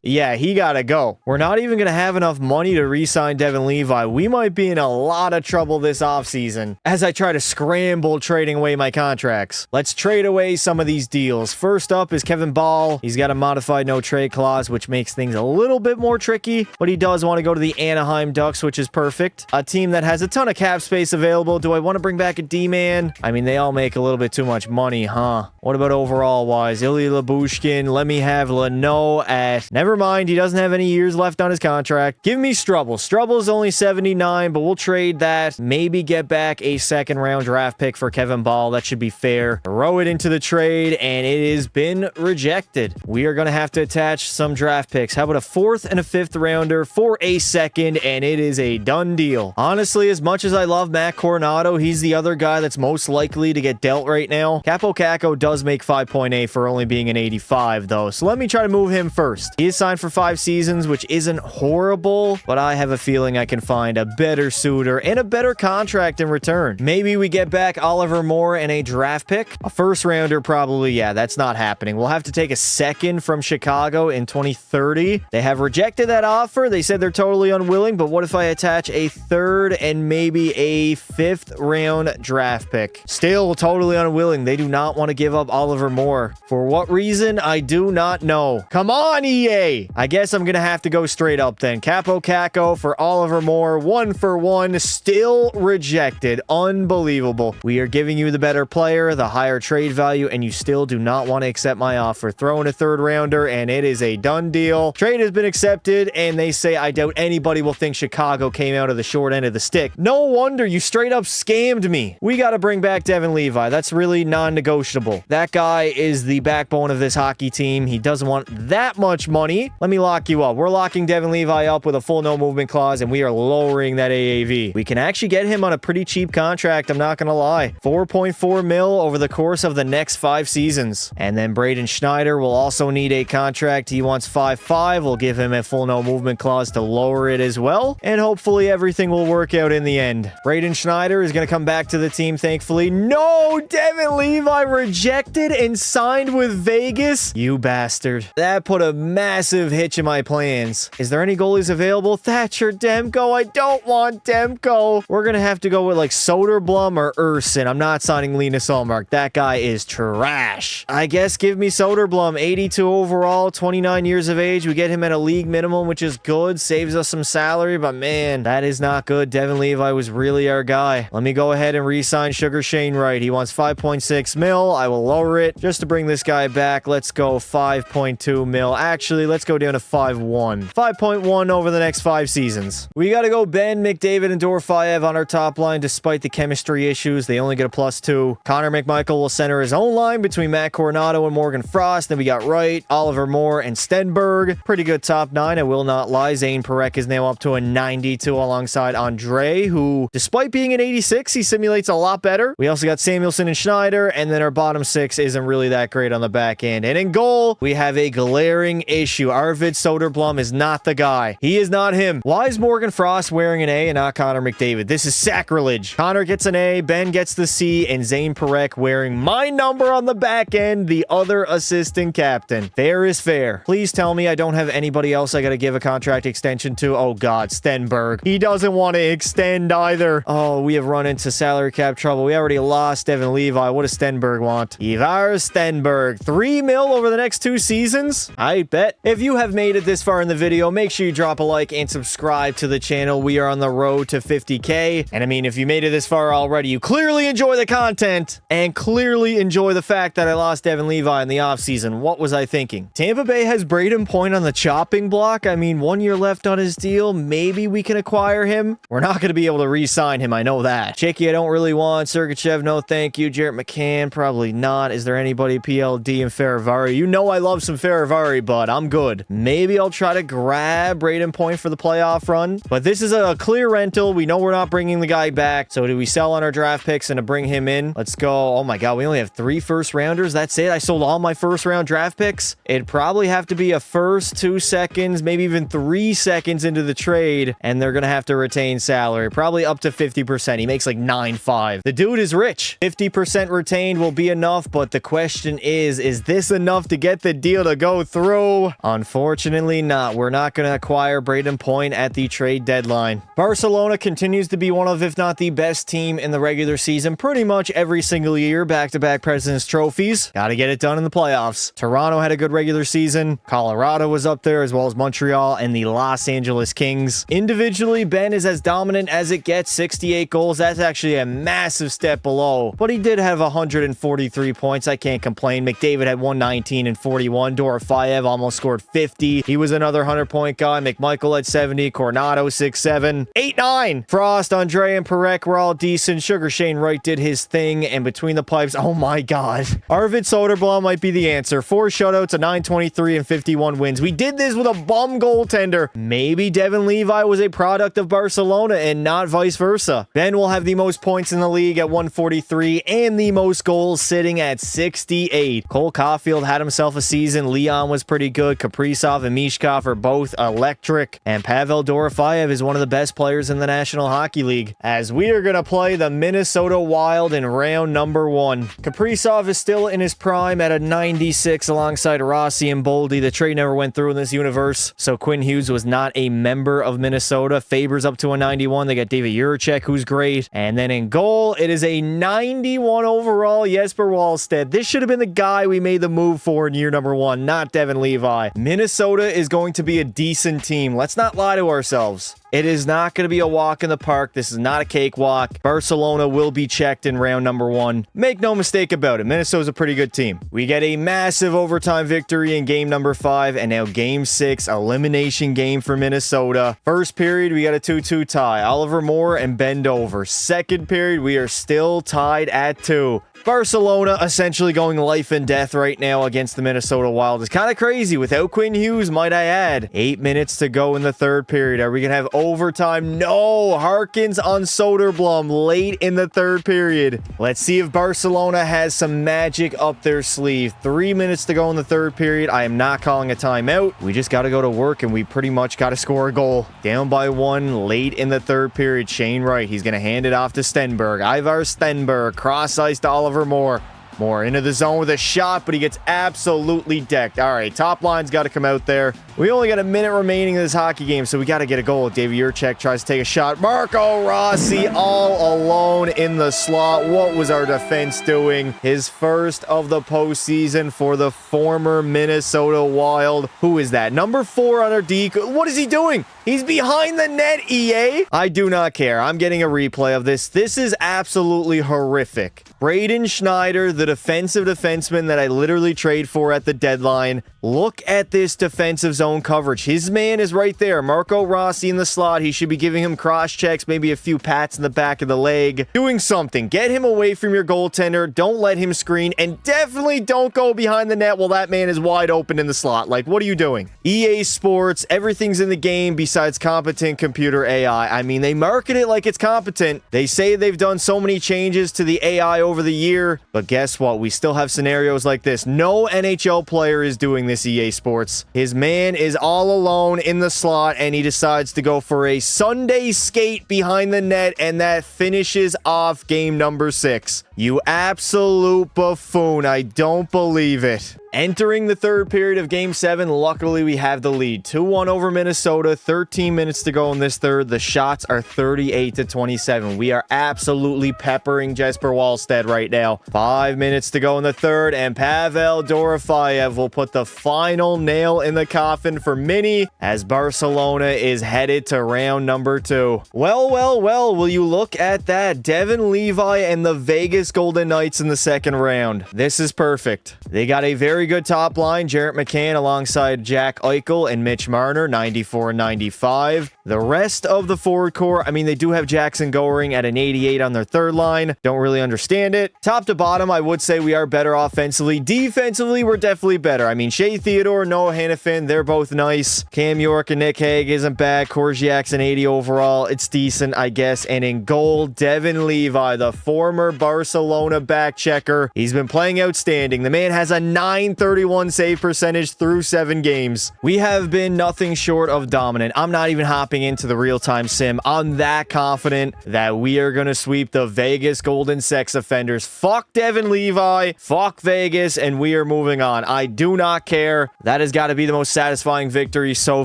Yeah, he gotta go. We're not even gonna have enough money to re-sign Devin Levi. We might be in a lot of trouble this offseason as I try to scramble trading away my contracts. Let's trade away some of these deals. First up is Kevin Ball. He's got a modified no trade clause, which makes things a little bit more tricky, but he does want to go to the Anaheim Ducks, which is perfect. A team that has a ton of cap space available. Do I want to bring back a D-man? I mean, they all make a little bit too much money, huh? What about overall wise? Ilya Labushkin. Let me have Leno at... Never mind, he doesn't have any years left on his contract. Give me Struble. Struble's only 79, but we'll trade that. Maybe get back a 2nd round draft pick for Kevin Ball. That should be fair. Throw it into the trade, and it has been rejected. We are going to have to attach some draft picks. How about a 4th and a 5th rounder for a 2nd, and it is a done deal. Honestly, as much as I love Matt Coronado, he's the other guy that's most likely to get dealt right now. Capo Caco does make 5.8 for only being an 85, though, so let me try to move him first. He is signed for 5 seasons, which isn't horrible, but I have a feeling I can find a better suitor and a better contract in return. Maybe we get back Oliver Moore and a draft pick. A 1st rounder, probably. Yeah, that's not happening. We'll have to take a 2nd from Chicago in 2030. They have rejected that offer. They said they're totally unwilling, but what if I attach a 3rd and maybe a 5th round draft pick? Still totally unwilling. They do not want to give up Oliver Moore. For what reason? I do not know. Come on, EA! I guess I'm gonna have to go straight up then. Capo Caco for Oliver Moore, 1 for 1, still rejected. Unbelievable. We are giving you the better player, the higher trade value, and you still do not want to accept my offer. Throw in a 3rd rounder, and it is a done deal. Trade has been accepted, and they say I doubt anybody will think Chicago came came out of the short end of the stick. No wonder you straight up scammed me. We got to bring back Devin Levi. That's really non-negotiable. That guy is the backbone of this hockey team. He doesn't want that much money. Let me lock you up. We're locking Devin Levi up with a full no movement clause, and we are lowering that AAV. We can actually get him on a pretty cheap contract, I'm not gonna lie. 4.4 mil over the course of the next 5 seasons. And then Braden Schneider will also need a contract. He wants 5.5. We'll give him a full no movement clause to lower it as well. And hopefully everything will work out in the end. Braden Schneider is gonna come back to the team, thankfully. No! Devin Levi rejected and signed with Vegas? You bastard. That put a massive hitch in my plans. Is there any goalies available? Thatcher Demko? I don't want Demko. We're gonna have to go with like Soderblom or Urson. I'm not signing Linus Ullmark. That guy is trash. I guess give me Soderblom. 82 overall, 29 years of age. We get him at a league minimum, which is good. Saves us some salary, but man, that is not good. Devin Levi was really our guy. Let me go ahead and re-sign Sugar Shane Wright. He wants 5.6 mil. I will lower it just to bring this guy back. Let's go 5.2 mil. Actually, let's go down to 5.1. 5.1 over the next 5 seasons. We got to go Ben, McDavid, and Dorofeyev on our top line despite the chemistry issues. They only get a +2. Connor McMichael will center his own line between Matt Coronado and Morgan Frost. Then we got Wright, Oliver Moore, and Stenberg. Pretty good top 9, I will not lie. Zane Parekh is now up to a 92 alongside Andre, who, despite being an 86, he simulates a lot better. We also got Samuelson and Schneider, and then our bottom 6 isn't really that great on the back end. And in goal, we have a glaring issue. Arvid Soderblom is not the guy. He is not him. Why is Morgan Frost wearing an A and not Connor McDavid? This is sacrilege. Connor gets an A, Ben gets the C, and Zane Parekh wearing my number on the back end, the other assistant captain. Fair is fair. Please tell me I don't have anybody else I gotta give a contract extension to. Oh god, Stenberg. He doesn't want to extend either. Oh, we have run into salary cap trouble. We already lost Devin Levi. What does Stenberg want? Ivar Stenberg. 3 mil over the next 2 seasons? I bet. If you have made it this far in the video, make sure you drop a like and subscribe to the channel. We are on the road to 50K. And I mean, if you made it this far already, you clearly enjoy the content and clearly enjoy the fact that I lost Devin Levi in the offseason. What was I thinking? Tampa Bay has Braden Point on the chopping block. I mean, 1 year left on his deal. Maybe we can acquire him. We're not going to be able to re-sign him. I know that. Chicky, I don't really want. Sergachev, no thank you. Jarrett McCann, probably not. Is there anybody? PLD and Faravari. You know I love some Faravari, but I'm good. Maybe I'll try to grab Braden Point for the playoff run. But this is a clear rental. We know we're not bringing the guy back. So do we sell on our draft picks and to bring him in? Let's go. Oh my god, we only have 3 first rounders. That's it. I sold all my first round draft picks. It'd probably have to be a first, 2 seconds, maybe even 3 seconds into the trade, and they're gonna have to retain salary. Probably up to 50%. He makes like 9.5. The dude is rich. 50% retained will be enough, but the question is this enough to get the deal to go through? Unfortunately not. We're not gonna acquire Braden Point at the trade deadline. Barcelona continues to be one of, if not the best team in the regular season pretty much every single year. Back-to-back President's Trophies. Gotta get it done in the playoffs. Toronto had a good regular season. Colorado was up there, as well as Montreal and the Los Angeles Kings. Individually, Ben is as dominant as it gets. 68 goals. That's actually a massive step below, but he did have 143 points. I can't complain. McDavid had 119 and 41. Dorofeyev almost scored 50. He was another 100-point guy. McMichael had 70. Coronado 6-7. 8-9. Frost, Andre, and Parekh were all decent. Sugar Shane Wright did his thing, and between the pipes, oh my god. Arvid Soderblom might be the answer. 4 shutouts, a 923 and 51 wins. We did this with a bum goaltender. Maybe Devin Levi was a product of Barcelona and not vice versa. Ben will have the most points in the league at 143 and the most goals sitting at 68. Cole Caulfield had himself a season. Leon was pretty good. Kaprizov and Mishkov are both electric. And Pavel Dorofeyev is one of the best players in the National Hockey League, as we are going to play the Minnesota Wild in round number 1. Kaprizov is still in his prime at a 96 alongside Rossi and Boldy. The trade never went through in this universe, so Quinn Hughes was not a member of Minnesota. Faber's up to a 91. They got David Juracek, who's great. And then in goal, it is a 91 overall Jesper Wallstedt. This should have been the guy we made the move for in year number 1, not Devin Levi. Minnesota is going to be a decent team. Let's not lie to ourselves. It is not going to be a walk in the park. This is not a cakewalk. Barcelona will be checked in round number 1. Make no mistake about it. Minnesota's a pretty good team. We get a massive overtime victory in game number 5, and now game 6, elimination game for Minnesota. First period, we got a 2-2 tie. Oliver Moore and bend over. Second period, we are still tied at 2. Barcelona essentially going life and death right now against the Minnesota Wild. It's kind of crazy without Quinn Hughes, might I add. 8 minutes to go in the third period. Are we going to have overtime? No! Harkins on Soderblom late in the third period. Let's see if Barcelona has some magic up their sleeve. 3 minutes to go in the third period. I am not calling a timeout. We just got to go to work, and we pretty much got to score a goal. Down by 1 late in the third period. Shane Wright. He's going to hand it off to Stenberg. Ivar Stenberg. Cross ice to Oliver Moore. Moore into the zone with a shot, but he gets absolutely decked. All right, top line's got to come out there. We only got a minute remaining in this hockey game, so we got to get a goal. David Jurček tries to take a shot. Marco Rossi all alone in the slot. What was our defense doing? His first of the postseason for the former Minnesota Wild. Who is that? Number 4 on our D. What is he doing? He's behind the net, EA. I do not care. I'm getting a replay of this. This is absolutely horrific. Braden Schneider, the defensive defenseman that I literally trade for at the deadline. Look at this defensive zone coverage. His man is right there. Marco Rossi in the slot. He should be giving him cross checks, maybe a few pats in the back of the leg. Doing something. Get him away from your goaltender. Don't let him screen. And definitely don't go behind the net while that man is wide open in the slot. Like, what are you doing? EA Sports, everything's in the game besides competent computer AI. I mean, they market it like it's competent. They say they've done so many changes to the AI over the year. But guess what? We still have scenarios like this. No NHL player is doing this, EA Sports. His man is all alone in the slot, and he decides to go for a Sunday skate behind the net, and that finishes off game number 6. You absolute buffoon. I don't believe it. Entering the third period of Game 7, luckily we have the lead. 2-1 over Minnesota, 13 minutes to go in this third. The shots are 38-27. We are absolutely peppering Jesper Wallstedt right now. 5 minutes to go in the third, and Pavel Dorofeyev will put the final nail in the coffin for Mini as Barcelona is headed to round number 2. Well, will you look at that? Devin Levi and the Vegas Golden Knights in the second round. This is perfect. They got a very good top line. Jarrett McCann alongside Jack Eichel and Mitch Marner, 94 and 95. The rest of the forward core, I mean, they do have Jackson Goering at an 88 on their third line. Don't really understand it. Top to bottom, I would say we are better offensively. Defensively, we're definitely better. I mean, Shea Theodore, Noah Hannafin, they're both nice. Cam York and Nick Hague isn't bad. Korziak's an 80 overall. It's decent, I guess. And in goal, Devin Levi, the former Barcelona back checker. He's been playing outstanding. The man has a 931 save percentage through 7 games. We have been nothing short of dominant. I'm not even hopping into the real-time sim. I'm that confident that we are going to sweep the Vegas Golden Sex Offenders. Fuck Devin Levi, fuck Vegas, and we are moving on. I do not care. That has got to be the most satisfying victory so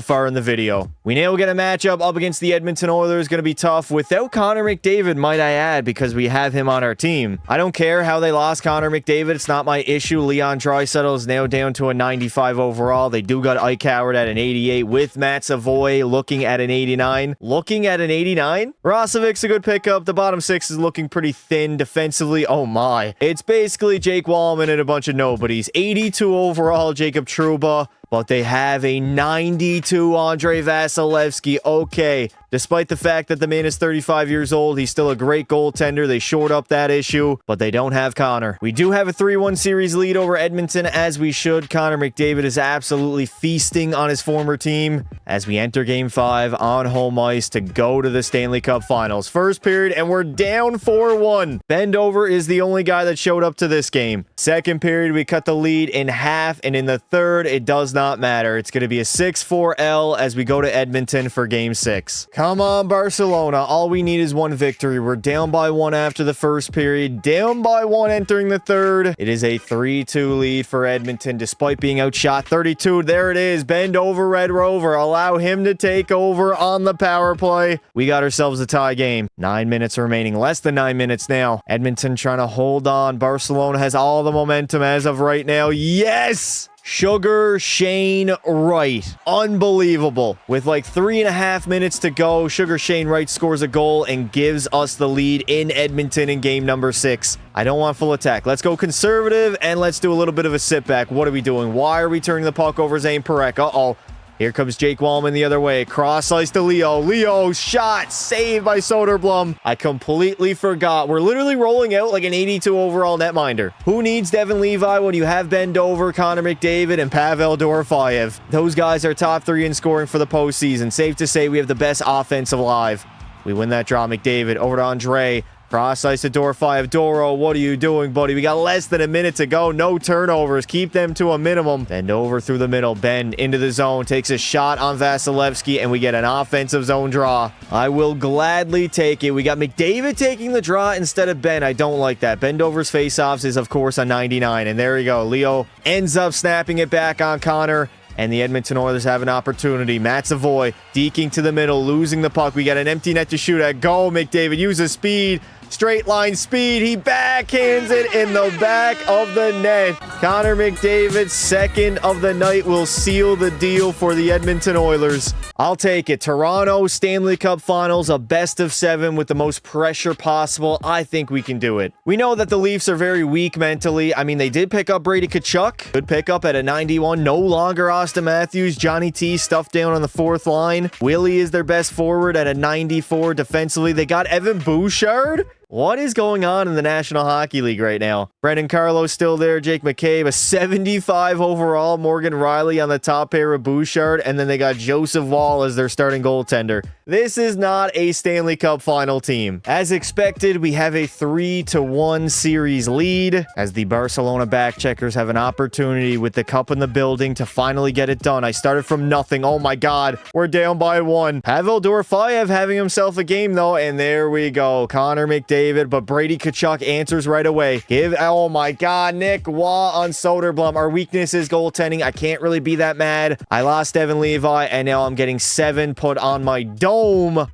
far in the video. We now get a matchup up against the Edmonton Oilers. Going to be tough without Connor McDavid, might I add, because we have him on our team. I don't care how they lost Connor McDavid. It's not my issue. Leon Draisaitl is now down to a 95 overall. They do got Ike Howard at an 88 with Matt Savoy looking at an 89. Looking at an 89? Rosovic's a good pickup. The bottom 6 is looking pretty thin defensively. Oh my. It's basically Jake Wallman and a bunch of nobodies. 82 overall, Jacob Trouba. But they have a 92 Andre Vasilevsky. Okay. Despite the fact that the man is 35 years old, he's still a great goaltender. They shored up that issue, but they don't have Connor. We do have a 3-1 series lead over Edmonton, as we should. Connor McDavid is absolutely feasting on his former team as we enter Game 5 on home ice to go to the Stanley Cup Finals. First period, and we're down 4-1. Bendover is the only guy that showed up to this game. Second period, we cut the lead in half, and in the third, it does not matter. It's going to be a 6-4 L as we go to Edmonton for Game 6. Come on, Barcelona. All we need is one victory. We're down by 1 after the first period. Down by 1 entering the third. It is a 3-2 lead for Edmonton despite being outshot 32. There it is. Bend over, Red Rover. Allow him to take over on the power play. We got ourselves a tie game. 9 minutes remaining. Less than 9 minutes now. Edmonton trying to hold on. Barcelona has all the momentum as of right now. Yes! Sugar Shane Wright. Unbelievable. With like 3.5 minutes to go, Sugar Shane Wright scores a goal and gives us the lead in Edmonton in game number 6. I don't want full attack. Let's go conservative, and let's do a little bit of a sit back. What are we doing? Why are we turning the puck over Zane Parekh? Uh-oh. Here comes Jake Wallman the other way. Cross slice to Leo. Leo shot. Saved by Soderblom. I completely forgot. We're literally rolling out like an 82 overall netminder. Who needs Devin Levi when you have Ben Dover, Connor McDavid, and Pavel Dorofeyev? Those guys are top 3 in scoring for the postseason. Safe to say we have the best offense alive. We win that draw. McDavid over to Andre. Cross ice to Dorofeyev. Doro, what are you doing, buddy? We got less than a minute to go. No turnovers. Keep them to a minimum. Bend over through the middle. Ben into the zone. Takes a shot on Vasilevsky, and we get an offensive zone draw. I will gladly take it. We got McDavid taking the draw instead of Ben. I don't like that. Bend over's faceoffs is, of course, a 99. And there we go. Leo ends up snapping it back on Connor. And the Edmonton Oilers have an opportunity. Matt Savoy deking to the middle, losing the puck. We got an empty net to shoot at. Go, McDavid. Use his speed. Straight line speed. He backhands it in the back of the net. Connor McDavid, second of the night, will seal the deal for the Edmonton Oilers. I'll take it. Toronto, Stanley Cup Finals, a best of 7 with the most pressure possible. I think we can do it. We know that the Leafs are very weak mentally. I mean, they did pick up Brady Tkachuk. Good pickup at a 91. No longer Austin Matthews. Johnny T stuffed down on the 4th line. Willie is their best forward at a 94 defensively. They got Evan Bouchard. What is going on in the National Hockey League right now? Brendan Carlos still there. Jake McCabe, a 75 overall. Morgan Riley on the top pair of Bouchard. And then they got Joseph Wall as their starting goaltender. This is not a Stanley Cup final team. As expected, we have a 3-1 series lead as the Barcelona backcheckers have an opportunity with the cup in the building to finally get it done. I started from nothing. Oh my God. We're down by 1. Pavel Dorofeyev having himself a game though. And there we go. Connor McDavid, but Brady Tkachuk answers right away. Oh my God. Nick Waugh on Soderblom. Our weakness is goaltending. I can't really be that mad. I lost Devin Levi and now I'm getting 7 put on my dome.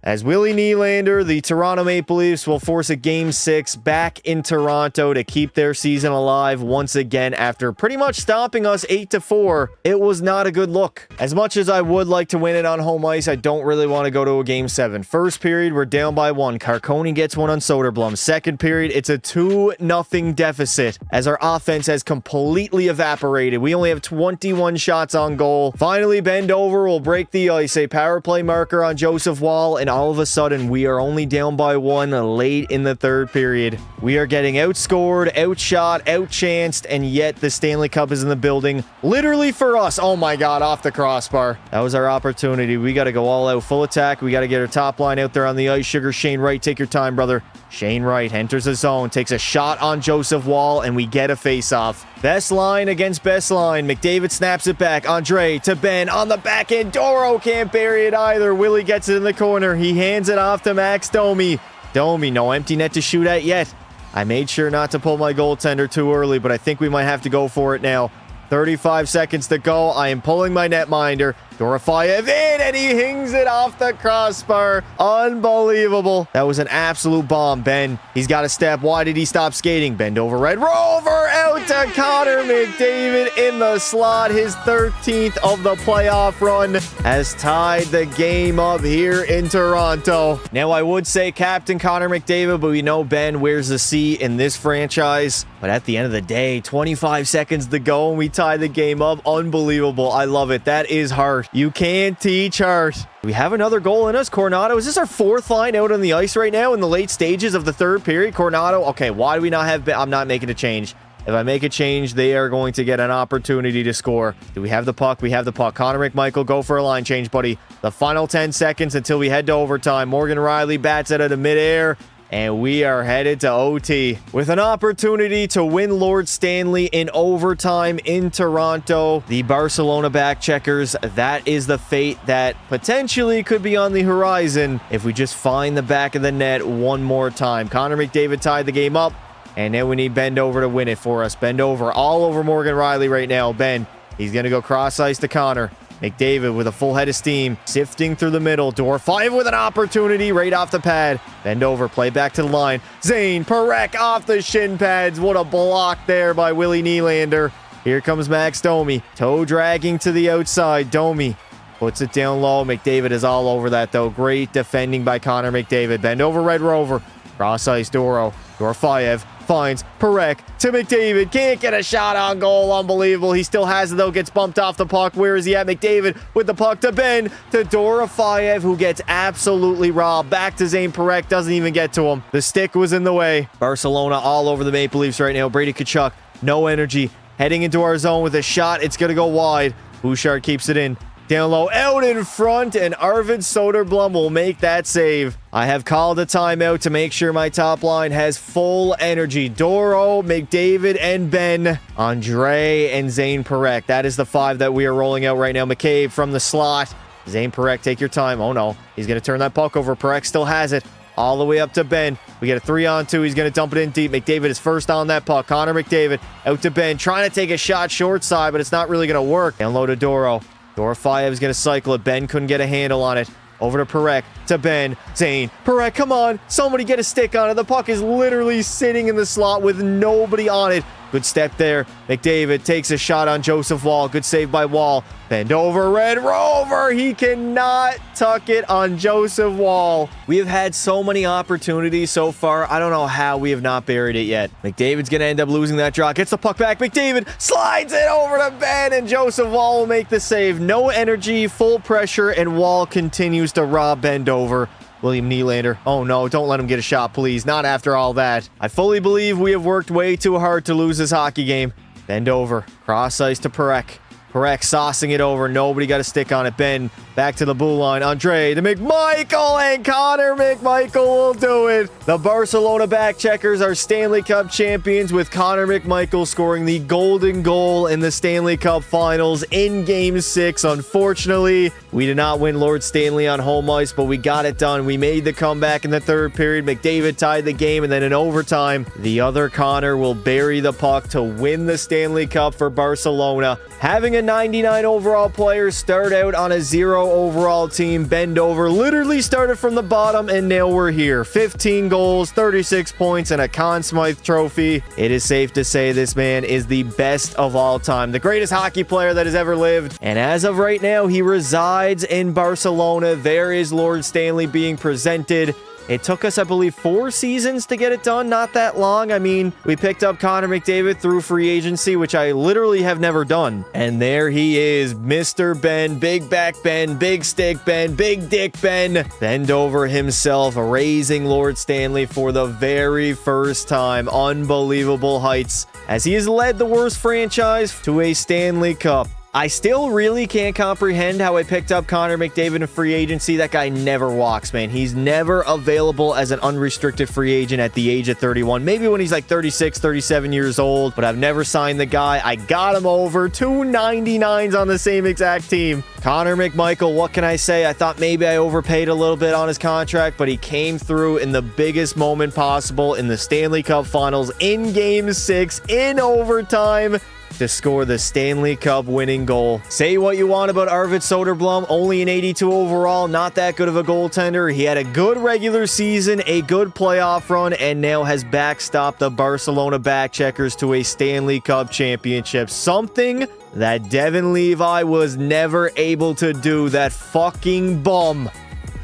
As Willie Nylander, the Toronto Maple Leafs will force a Game 6 back in Toronto to keep their season alive once again after pretty much stomping us 8-4. It was not a good look. As much as I would like to win it on home ice, I don't really want to go to a Game 7. First period, we're down by 1. Carconi gets one on Soderblom. Second period, it's a 2-0 deficit as our offense has completely evaporated. We only have 21 shots on goal. Finally, Bend over will break the ice. A power play marker on Joseph Wall, and all of a sudden we are only down by 1 late in the 3rd period. We are getting outscored, outshot, outchanced, and yet the Stanley Cup is in the building literally for us. Oh my God, off the crossbar. That was our opportunity. We got to go all out, full attack. We got to get our top line out there on the ice. Sugar Shane Wright, take your time, brother. Shane Wright enters the zone, takes a shot on Joseph Wall, and we get a face-off. Best line against best line. McDavid snaps it back. Andre to Ben on the back end. Doro can't bury it either. Willie gets it in the corner. He hands it off to Max Domi. Domi, no empty net to shoot at yet. I made sure not to pull my goaltender too early, but I think we might have to go for it now. 35 seconds to go. I am pulling my netminder. Dorofeyev in, and he hings it off the crossbar. Unbelievable. That was an absolute bomb, Ben. He's got to step. Why did he stop skating? Bend over, Red Rover, out to Connor McDavid in the slot. His 13th of the playoff run has tied the game up here in Toronto. Now, I would say Captain Connor McDavid, but we know Ben wears the C in this franchise. But at the end of the day, 25 seconds to go, and we tie the game up. Unbelievable. I love it. That is heart. You can't teach heart. We have another goal in us. Coronado, is this our 4th line out on the ice right now in the late stages of the 3rd period? Coronado, okay, why do we not have... I'm not making a change. If I make a change, they are going to get an opportunity to score. Do we have the puck? We have the puck. Connor McMichael, go for a line change, buddy. The final 10 seconds until we head to overtime. Morgan Riley bats it out of midair. And we are headed to OT with an opportunity to win Lord Stanley in overtime in Toronto. The Barcelona backcheckers, that is the fate that potentially could be on the horizon if we just find the back of the net one more time. Connor McDavid tied the game up, and now we need Bend over to win it for us. Bend over all over Morgan Riley right now. Ben, he's going to go cross ice to Connor. McDavid with a full head of steam, sifting through the middle. Dorofeyev with an opportunity right off the pad. Bend over, play back to the line. Zane Parekh off the shin pads. What a block there by Willie Nylander. Here comes Max Domi. Toe dragging to the outside. Domi puts it down low. McDavid is all over that, though. Great defending by Connor McDavid. Bend over, Red Rover. Cross ice, Doro. Dorofeyev finds Parekh to McDavid. Can't get a shot on goal. Unbelievable. He still has it, though. Gets bumped off the puck. Where is he at? McDavid with the puck to Ben. To Dorofeyev, who gets absolutely robbed. Back to Zane Parekh. Doesn't even get to him. The stick was in the way. Barcelona all over the Maple Leafs right now. Brady Tkachuk, no energy. Heading into our zone with a shot. It's going to go wide. Bouchard keeps it in. Down low, out in front, and Arvid Soderblom will make that save. I have called a timeout to make sure my top line has full energy. Doro, McDavid, and Ben. Andre and Zane Parekh. That is the 5 that we are rolling out right now. McCabe from the slot. Zane Parekh, take your time. Oh no, he's going to turn that puck over. Parekh still has it. All the way up to Ben. We get a 3-on-2. He's going to dump it in deep. McDavid is first on that puck. Connor McDavid out to Ben. Trying to take a shot short side, but it's not really going to work. Down low to Doro. Dorofeyev is going to cycle it. Ben couldn't get a handle on it. Over to Parekh. To Ben. Zane. Parekh, come on. Somebody get a stick on it. The puck is literally sitting in the slot with nobody on it. Good step there. McDavid takes a shot on Joseph Wall. Good save by Wall. Bend over, Red Rover. He cannot tuck it on Joseph Wall. We have had so many opportunities so far. I don't know how we have not buried it yet. McDavid's going to end up losing that draw. Gets the puck back. McDavid slides it over to Ben, and Joseph Wall will make the save. No energy, full pressure, and Wall continues to rob Ben over. William Nylander. Oh no, don't let him get a shot, please. Not after all that. I fully believe we have worked way too hard to lose this hockey game. Bend over. Cross ice to Parekh. Parekh saucing it over. Nobody got a stick on it. Ben back to the blue line. Andre to McMichael, and Connor McMichael will do it. The Barcelona backcheckers are Stanley Cup champions, with Connor McMichael scoring the golden goal in the Stanley Cup Finals in Game 6. Unfortunately, we did not win Lord Stanley on home ice, but we got it done. We made the comeback in the third period. McDavid tied the game, and then in overtime, the other Connor will bury the puck to win the Stanley Cup for Barcelona. Having a 99 overall player start out on a 0 overall team, bend over, literally started from the bottom, and now we're here. 15 goals, 36 points, and a Conn Smythe trophy. It is safe to say this man is the best of all time, the greatest hockey player that has ever lived. And as of right now, he resides in Barcelona. There is Lord Stanley being presented. It took us, I believe, 4 seasons to get it done. Not that long. I mean, we picked up Connor McDavid through free agency, which I literally have never done. And there he is, Mr. Ben, big back Ben, big stick Ben, big dick Ben. Bend over himself, raising Lord Stanley for the very first time. Unbelievable heights as he has led the worst franchise to a Stanley Cup. I still really can't comprehend how I picked up Connor McDavid in free agency. That guy never walks, man. He's never available as an unrestricted free agent at the age of 31. Maybe when he's like 36, 37 years old, but I've never signed the guy. I got him over 299s on the same exact team. Connor McMichael, what can I say? I thought maybe I overpaid a little bit on his contract, but he came through in the biggest moment possible in the Stanley Cup Finals in Game 6 in overtime to score the Stanley Cup winning goal. Say what you want about Arvid Soderblom, only an 82 overall, not that good of a goaltender. He had a good regular season, a good playoff run, and now has backstopped the Barcelona backcheckers to a Stanley Cup championship. Something that Devin Levi was never able to do, that fucking bum.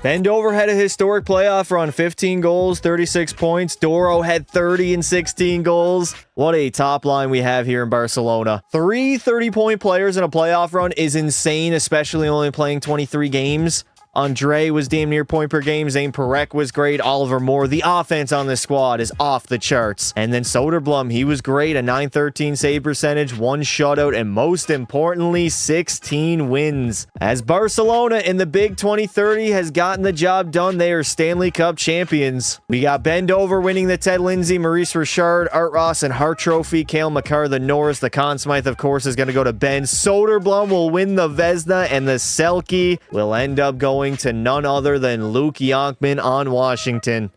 Bend over had a historic playoff run, 15 goals, 36 points. Doro had 30 and 16 goals. What a top line we have here in Barcelona. 3 30-point players in a playoff run is insane, especially only playing 23 games. Andre was damn near point per game. Zane Parekh was great. Oliver Moore, the offense on this squad is off the charts. And then Soderblom, he was great. A .913 save percentage, 1 shutout, and most importantly, 16 wins. As Barcelona in the Big 2030 has gotten the job done, they are Stanley Cup champions. We got Bend over winning the Ted Lindsay, Maurice Richard, Art Ross, and Hart Trophy. Cale Makar, the Norris, the Conn Smythe, of course, is going to go to Ben. Soderblom will win the Vezina, and the Selke will end up going to none other than Luke Yonkman on Washington.